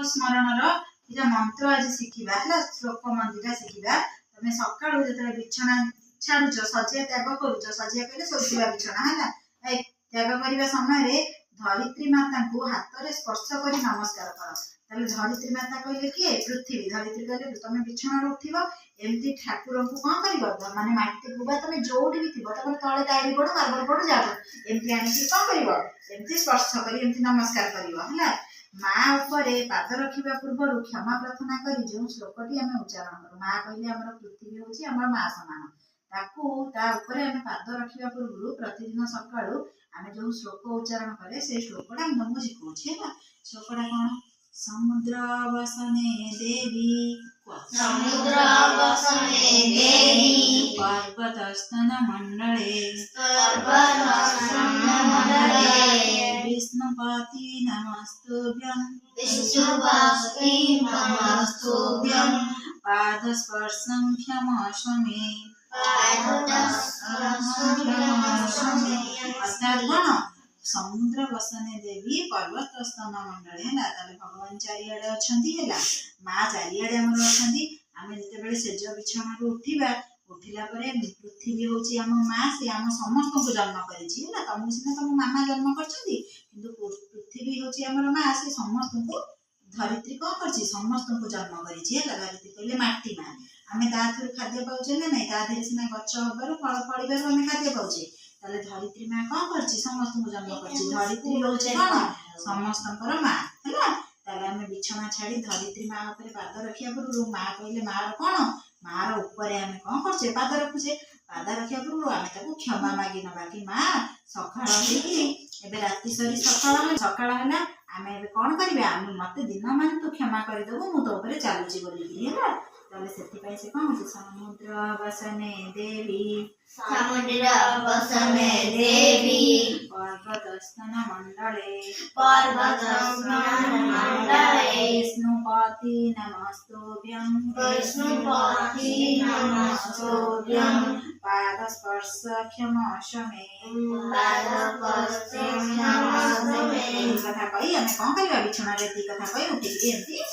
स्मरण मंत्र आज शिखा है श्लोक मंदिर शिखा तुम सका जो बिछना छाड़ सजिया त्याग कर सजिया कहले शोचा बिछना है त्याग करने समय धरित्री माता को हाथ में स्पर्श कर नमस्कार कर धरित्री माता कहले किए पृथ्वी धरित्री कहले तुम बिछना उठव एमती ठाकुर को कौन कर माने माटी गुबा तुम जोड़ी भी थी तले टाइल पड़ मार्बल पड़ जा एमती आनिक कौन कर स्पर्श कर नमस्कार कर माँ उपर पाद रखा पूर्व क्षमा प्रार्थना कर जो श्लोकटी आम उच्चारण करूँ माँ कहले आम पृथ्वी हूँ आम माँ सामान ताकूर पाद रखा पूर्व प्रतिदिन सका आम जो श्लोक उच्चारण करे से श्लोकटा तुमको शिखाऊँ है श्लोकटा कौन समुद्र वसने देवी पर्वतस्तन मंडले विष्णुपति नमस्तुभ्यं पादस्पर्शं क्षमस्व मे अर्थात कौन समुद्र वसने देवी पर्वत स्तन मंडल है भगवान चारिआडे अच्छा माँ चारिआडे आम अच्छा आम जिते सेज बिछण उठा उठिला पृथ्वी हूँ आम माँ से आम समस्त को जन्म कर तुमको सीना तुम मामा जन्म कर पृथ्वी हूँ आम माँ से समस्त को धरित्री कौन कर समस्त को जन्म कर धरित्री कहले माटी माँ आम ताथर खाद्य पाचे ना नहीं तादेह सीना गच हबार फल फल आम खाद्य पाचे धरित्री माँ कौन कर समस्त को जन्म कर धरित्री हूँ कौन समस्त माँ है आम बिछना छाड़ी धरित्री माँ उपर पाद रखा पूर्व माँ कहले माँ कौन माँ ऊपर आम कौन कर पाद रखुचे पाद रखा पूर्व आम क्षमा मागी नवा कि माँ सका राति सरी सका है आम ए कौन करवा मत दिन मान तू क्षमा करदेबू मु तो चलुची बोलिकी है से कौन समुद्र वसने देवी पर्वतस्तन मंडले विष्णुपति नमस्तुभ्यं पादस्पर्श क्षमस्व मे कथा कही आम कौन करवा बिछना कथा कही उठिकी एमती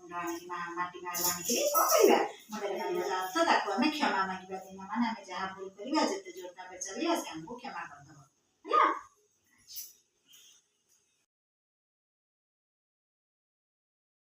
मुंड मार माटी मार आनिक कौन करवा मुंडे अर्थ ताको आम क्षमा मांगा दिन मान आम जहाँ भूल करवा जिते जोर चलिए से आमको क्षमा कर